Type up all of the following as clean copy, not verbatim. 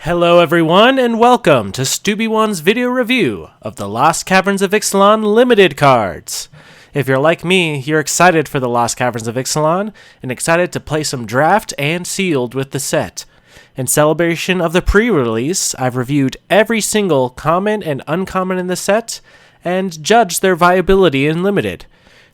Hello everyone, and welcome to Stubby1's video review of the Lost Caverns of Ixalan limited cards. If you're like me, you're excited for the Lost Caverns of Ixalan, and excited to play some draft and sealed with the set. In celebration of the pre-release, I've reviewed every single common and uncommon in the set, and judged their viability in limited.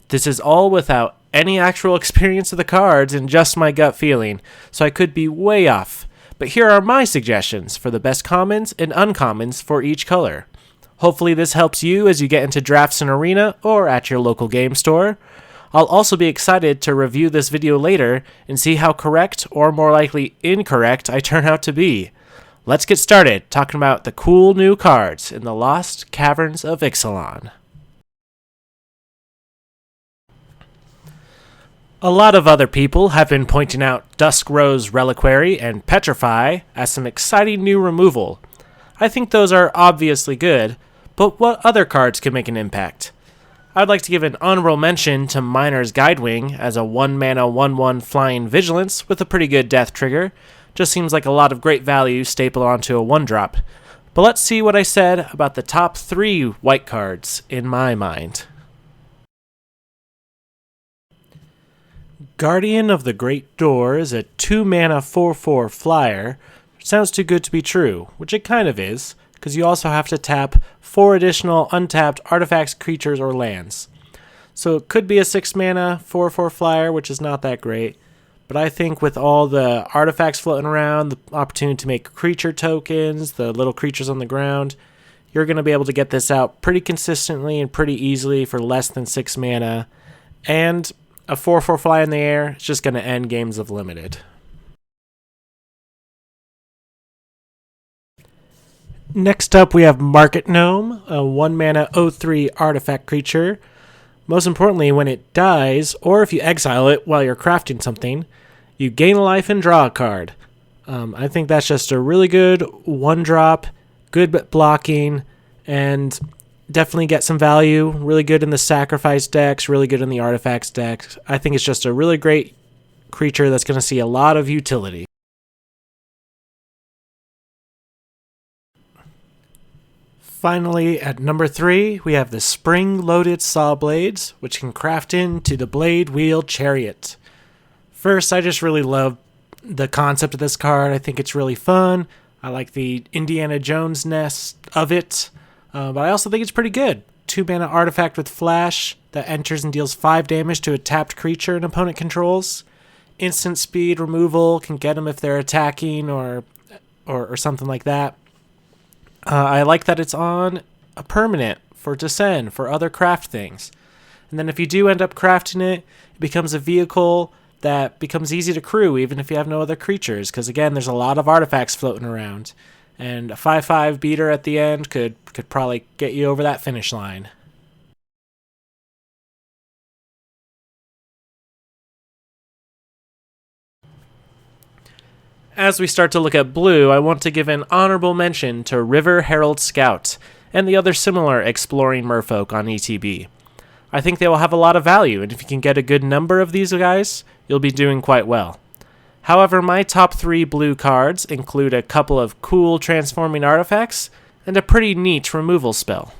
This is all without any actual experience of the cards and just my gut feeling, so I could be way off. But here are my suggestions for the best commons and uncommons for each color. Hopefully this helps you as you get into drafts in Arena or at your local game store. I'll also be excited to review this video later and see how correct or more likely incorrect I turn out to be. Let's get started talking about the cool new cards in the Lost Caverns of Ixalan. A lot of other people have been pointing out Dusk Rose Reliquary and Petrify as some exciting new removal. I think those are obviously good, but what other cards could make an impact? I'd like to give an honorable mention to Miner's Guidewing as a 1-mana 1/1 flying vigilance with a pretty good death trigger. Just seems like a lot of great value stapled onto a 1-drop. But let's see what I said about the top 3 white cards in my mind. Guardian of the Great Door is a 2-mana 4/4 flyer. Sounds too good to be true, which it kind of is, because you also have to tap 4 additional untapped artifacts, creatures, or lands. So it could be a 6-mana 4/4 flyer, which is not that great, but I think with all the artifacts floating around, the opportunity to make creature tokens, the little creatures on the ground, you're going to be able to get this out pretty consistently and pretty easily for less than 6 mana, and a 4/4 fly in the air, it's just going to end games of limited. Next up we have Market Gnome, a 1-mana 0/3 artifact creature. Most importantly, when it dies, or if you exile it while you're crafting something, you gain a life and draw a card. I think that's just a really good 1-drop, good blocking, and definitely get some value. Really good in the sacrifice decks, really good in the artifacts decks. I think it's just a really great creature that's going to see a lot of utility. Finally, at number 3, we have the Spring-Loaded Saw Blades, which can craft into the Blade Wheel Chariot. First, I just really love the concept of this card. I think it's really fun. I like the Indiana Jones-ness of it. But I also think it's pretty good. 2-mana artifact with flash that enters and deals 5 damage to a tapped creature an opponent controls. Instant speed removal can get them if they're attacking or something like that. I like that it's on a permanent for Descend, for other craft things. And then if you do end up crafting it, it becomes a vehicle that becomes easy to crew even if you have no other creatures. Because again, there's a lot of artifacts floating around. And a 5/5 beater at the end could probably get you over that finish line. As we start to look at blue, I want to give an honorable mention to River Herald Scout and the other similar exploring merfolk on ETB. I think they will have a lot of value, and if you can get a good number of these guys, you'll be doing quite well. However, my top 3 blue cards include a couple of cool transforming artifacts and a pretty neat removal spell.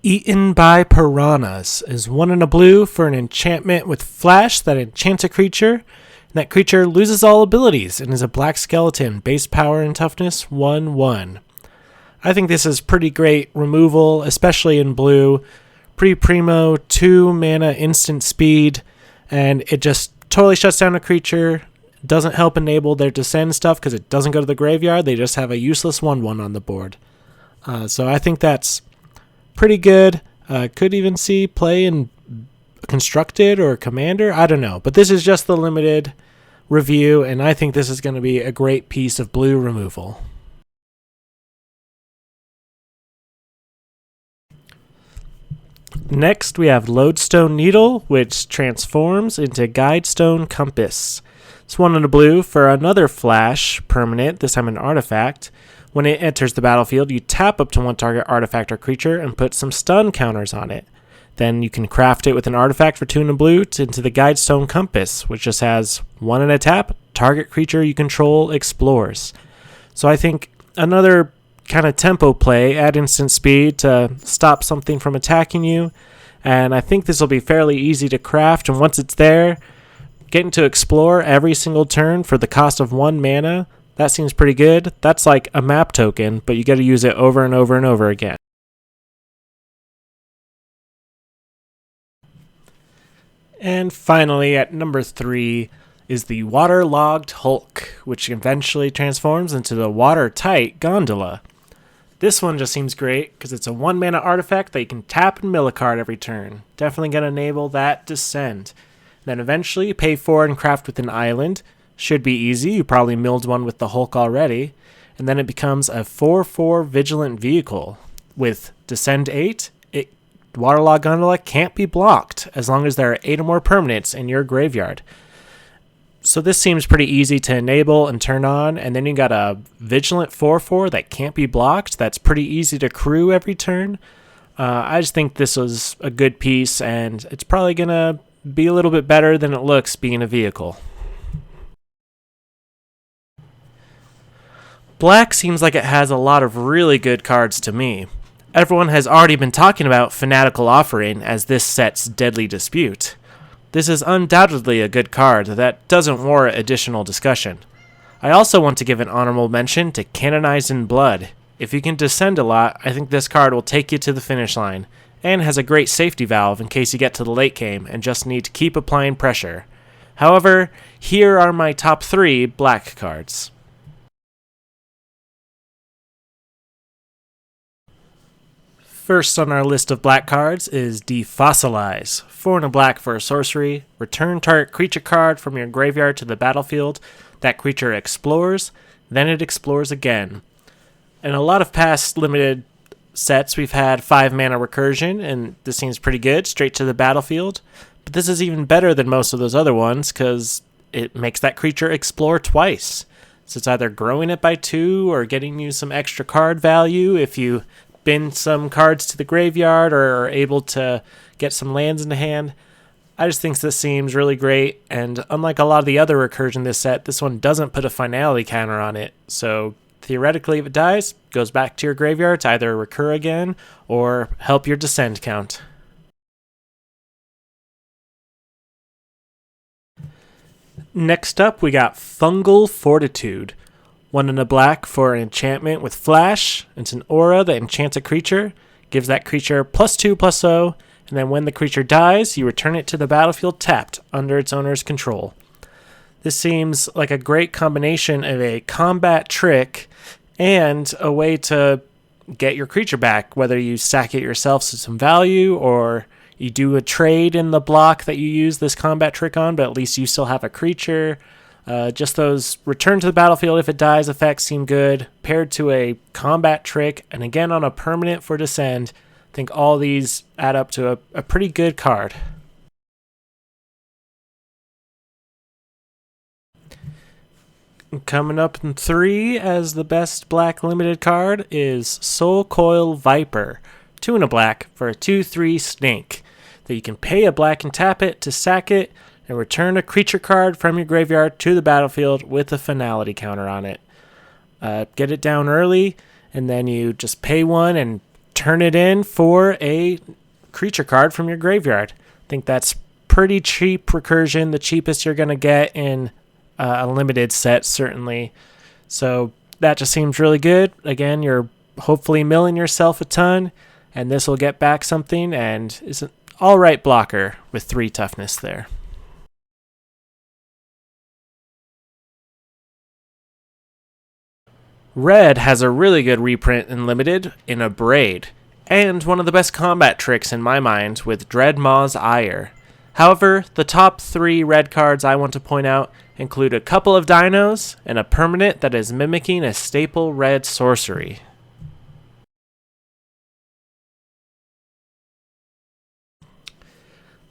Eaten by Piranhas is 1 and a blue for an enchantment with flash that enchants a creature, and that creature loses all abilities and is a black skeleton, base power and toughness 1/1. I think this is pretty great removal, especially in blue. Pretty primo, 2-mana instant speed, and it just totally shuts down a creature. Doesn't help enable their Descend stuff because it doesn't go to the graveyard. They just have a useless 1/1 on the board. So I think that's pretty good. Could even see play in Constructed or Commander. I don't know. But this is just the limited review, and I think this is going to be a great piece of blue removal. Next, we have Lodestone Needle, which transforms into Guidestone Compass. It's 1 in a blue for another flash permanent, this time an artifact. When it enters the battlefield, you tap up to 1 target artifact or creature and put some stun counters on it. Then you can craft it with an artifact for 2 and a blue into the Guidestone Compass, which just has 1 and a tap. Target creature you control explores. So I think another kind of tempo play, add instant speed to stop something from attacking you. And I think this will be fairly easy to craft. And once it's there, getting to explore every single turn for the cost of 1 mana, that seems pretty good. That's like a map token, but you got to use it over and over and over again. And finally, at number 3 is the Waterlogged Hulk, which eventually transforms into the Watertight Gondola. This one just seems great because it's a 1 mana artifact that you can tap and mill a card every turn. Definitely going to enable that Descend. Then eventually pay 4 and craft with an island. Should be easy, you probably milled one with the Hulk already. And then it becomes a 4/4 Vigilant Vehicle. With Descend 8, Waterlogged Gondola can't be blocked as long as there are 8 or more permanents in your graveyard. So this seems pretty easy to enable and turn on, and then you got a Vigilant 4/4 that can't be blocked. That's pretty easy to crew every turn. I just think this was a good piece, and it's probably going to be a little bit better than it looks being a vehicle. Black seems like it has a lot of really good cards to me. Everyone has already been talking about Fanatical Offering as this set's Deadly Dispute. This is undoubtedly a good card that doesn't warrant additional discussion. I also want to give an honorable mention to Canonized in Blood. If you can descend a lot, I think this card will take you to the finish line, and has a great safety valve in case you get to the late game and just need to keep applying pressure. However, here are my top 3 black cards. First on our list of black cards is Defossilize. 4 and a black for a sorcery. Return target creature card from your graveyard to the battlefield. That creature explores, then it explores again. In a lot of past limited sets, we've had 5 mana recursion, and this seems pretty good, straight to the battlefield. But this is even better than most of those other ones, because it makes that creature explore twice. So it's either growing it by 2 or getting you some extra card value if you bin some cards to the graveyard or are able to get some lands in the hand. I just think this seems really great, and unlike a lot of the other recursion in this set, this one doesn't put a finality counter on it. So theoretically, if it dies, it goes back to your graveyard to either recur again or help your descend count. Next up, we got Fungal Fortitude. 1 and a black for an enchantment with flash. It's an aura that enchants a creature, gives that creature +2/+0, and then when the creature dies, you return it to the battlefield tapped under its owner's control. This seems like a great combination of a combat trick and a way to get your creature back, whether you sack it yourself to some value or you do a trade in the block that you use this combat trick on, but at least you still have a creature. Just those return to the battlefield if it dies effects seem good, paired to a combat trick, and again on a permanent for Descend. I think all these add up to a pretty good card. Coming up in 3 as the best black limited card is Soul Coil Viper. 2 and a black for a 2/3 snake that you can pay a black and tap it to sack it, and return a creature card from your graveyard to the battlefield with a finality counter on it. Get it down early, and then you just pay 1 and turn it in for a creature card from your graveyard. I think that's pretty cheap recursion, the cheapest you're going to get in a limited set, certainly. So that just seems really good. Again, you're hopefully milling yourself a ton, and this will get back something, and is an alright blocker with 3 toughness there. Red has a really good reprint in Limited in Abrade, and one of the best combat tricks in my mind with Dreadmaw's Ire. However, the top 3 red cards I want to point out include a couple of dinos and a permanent that is mimicking a staple red sorcery.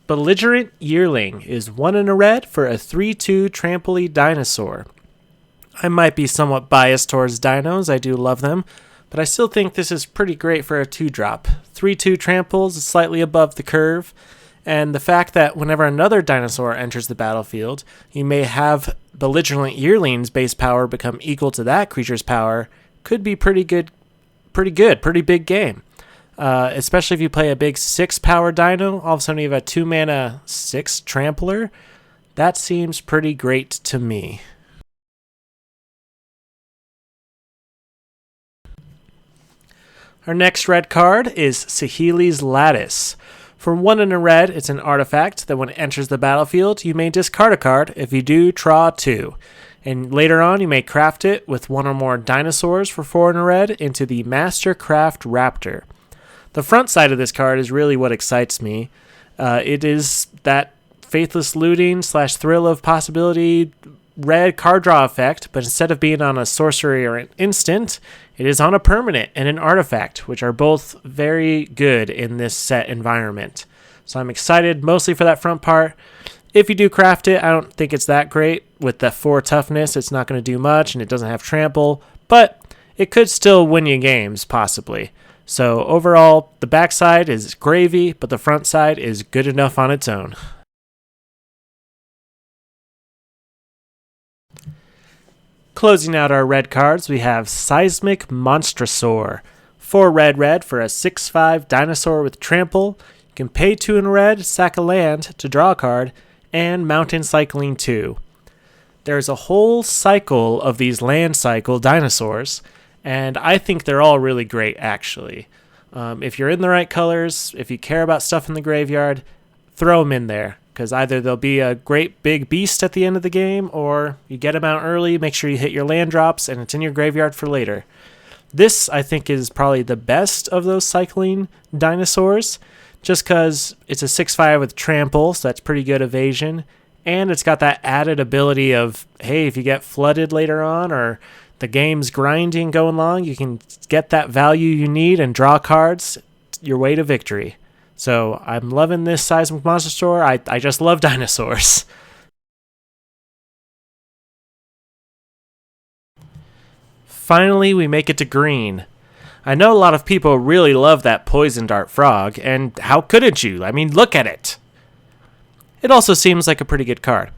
Belligerent Yearling is 1 in a red for a 3/2 trampoline dinosaur. I might be somewhat biased towards dinos, I do love them, but I still think this is pretty great for a 2-drop. 3/2 tramples is slightly above the curve, and the fact that whenever another dinosaur enters the battlefield, you may have belligerent yearling's base power become equal to that creature's power could be pretty big game. Especially if you play a big 6-power dino, all of a sudden you have a 2-mana 6 trampler. That seems pretty great to me. Our next red card is Saheeli's Lattice. For 1 and a red, it's an artifact that when it enters the battlefield, you may discard a card. If you do, draw 2. And later on, you may craft it with 1 or more dinosaurs for 4 and a red into the Mastercraft Raptor. The front side of this card is really what excites me. It is that faithless looting / thrill of possibility red card draw effect, but instead of being on a sorcery or an instant, it is on a permanent and an artifact, which are both very good in this set environment. So I'm excited mostly for that front part. If you do craft it, I don't think it's that great. With the 4 toughness, it's not going to do much, and it doesn't have trample, but it could still win you games, possibly. So overall, the backside is gravy, but the front side is good enough on its own. Closing out our red cards, we have Seismic Monstrosaur. 4 red for a 6/5 dinosaur with trample. You can pay 2 in red, sack a land to draw a card, and Mountain Cycling 2. There's a whole cycle of these land cycle dinosaurs, and I think they're all really great, actually. If you're in the right colors, if you care about stuff in the graveyard, throw them in there. Because either they'll be a great big beast at the end of the game, or you get them out early, make sure you hit your land drops, and it's in your graveyard for later. This, I think, is probably the best of those cycling dinosaurs, just because it's a 6/5 with trample, so that's pretty good evasion, and it's got that added ability of, hey, if you get flooded later on, or the game's grinding going long, you can get that value you need and draw cards your way to victory. So I'm loving this Seismic Monstrosaur. I just love dinosaurs. Finally, we make it to green. I know a lot of people really love that Poison Dart Frog, and how couldn't you? I mean, look at it. It also seems like a pretty good card.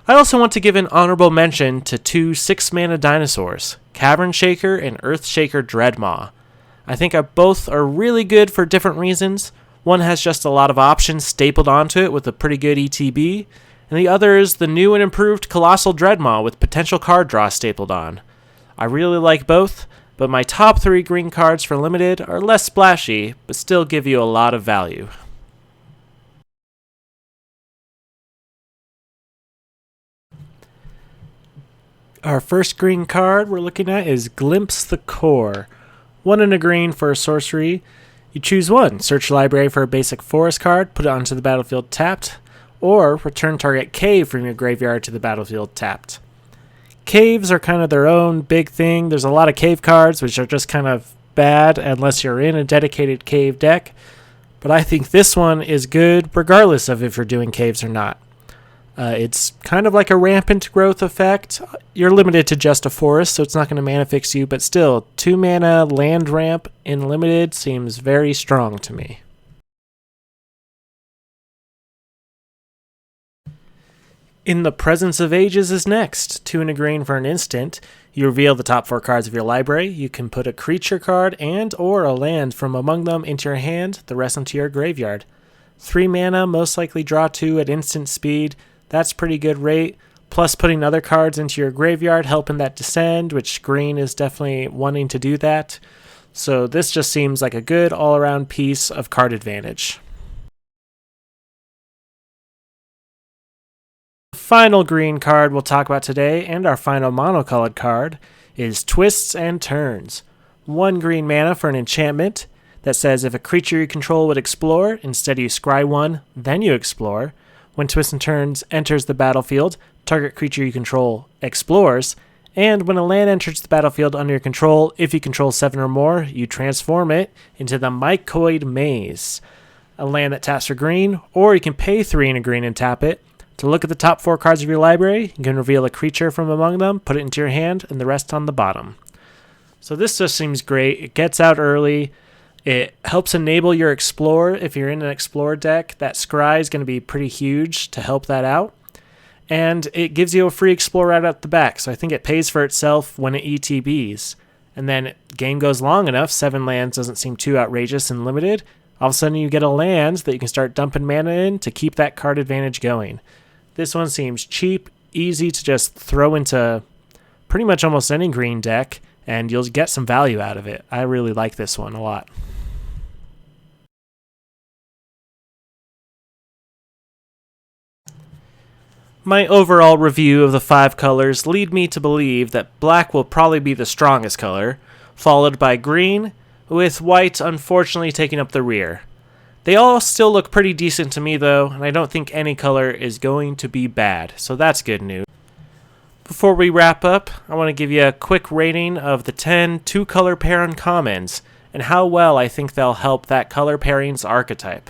I also want to give an honorable mention to 2 6-mana dinosaurs, Cavern Shaker and Earth Shaker Dreadmaw. I think both are really good for different reasons. One has just a lot of options stapled onto it with a pretty good ETB, and the other is the new and improved Colossal Dreadmaw with potential card draw stapled on. I really like both, but my top 3 green cards for Limited are less splashy, but still give you a lot of value. Our first green card we're looking at is Glimpse the Core. 1 and a green for a sorcery. You choose 1, search library for a basic forest card, put it onto the battlefield tapped, or return target cave from your graveyard to the battlefield tapped. Caves are kind of their own big thing. There's a lot of cave cards which are just kind of bad unless you're in a dedicated cave deck, but I think this one is good regardless of if you're doing caves or not. It's kind of like a rampant growth effect. You're limited to just a forest, so it's not going to mana fix you, but still, 2 mana land ramp in Limited seems very strong to me. In the Presence of Ages is next. 2 and a green for an instant. You reveal the top 4 cards of your library. You can put a creature card and or a land from among them into your hand, the rest into your graveyard. 3 mana, most likely draw 2 at instant speed. That's pretty good rate, plus putting other cards into your graveyard, helping that descend, which green is definitely wanting to do that. So this just seems like a good all-around piece of card advantage. The final green card we'll talk about today, and our final monocolored card, is Twists and Turns. 1 green mana for an enchantment that says if a creature you control would explore, instead you scry 1, then you explore. When Twists and Turns enters the battlefield, target creature you control explores, and when a land enters the battlefield under your control, if you control 7 or more, you transform it into the Mycoid Maze, a land that taps for green, or you can pay 3 and a green and tap it. To look at the top 4 cards of your library, you can reveal a creature from among them, put it into your hand, and the rest on the bottom. So this just seems great. It gets out early. It helps enable your Explorer. If you're in an Explorer deck, that Scry is going to be pretty huge to help that out. And it gives you a free Explorer right out the back, so I think it pays for itself when it ETBs. And then game goes long enough, 7 lands doesn't seem too outrageous and limited. All of a sudden you get a land that you can start dumping mana in to keep that card advantage going. This one seems cheap, easy to just throw into pretty much almost any green deck, and you'll get some value out of it. I really like this one a lot. My overall review of the 5 colors lead me to believe that black will probably be the strongest color, followed by green, with white unfortunately taking up the rear. They all still look pretty decent to me though, and I don't think any color is going to be bad, so that's good news. Before we wrap up, I want to give you a quick rating of the 10 2-color pair uncommons, and how well I think they'll help that color pairing's archetype.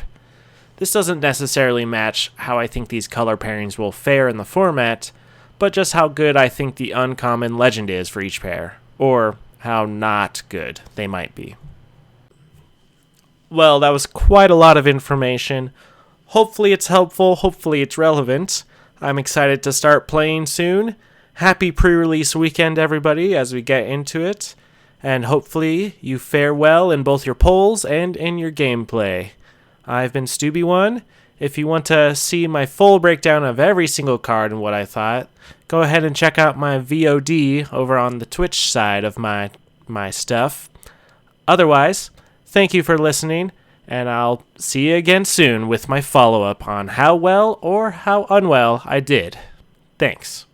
This doesn't necessarily match how I think these color pairings will fare in the format, but just how good I think the uncommon legend is for each pair, or how not good they might be. Well, that was quite a lot of information. Hopefully it's helpful, hopefully it's relevant. I'm excited to start playing soon. Happy pre-release weekend, everybody, as we get into it. And hopefully you fare well in both your polls and in your gameplay. I've been Stubby1. If you want to see my full breakdown of every single card and what I thought, go ahead and check out my VOD over on the Twitch side of my stuff. Otherwise, thank you for listening, and I'll see you again soon with my follow-up on how well or how unwell I did. Thanks.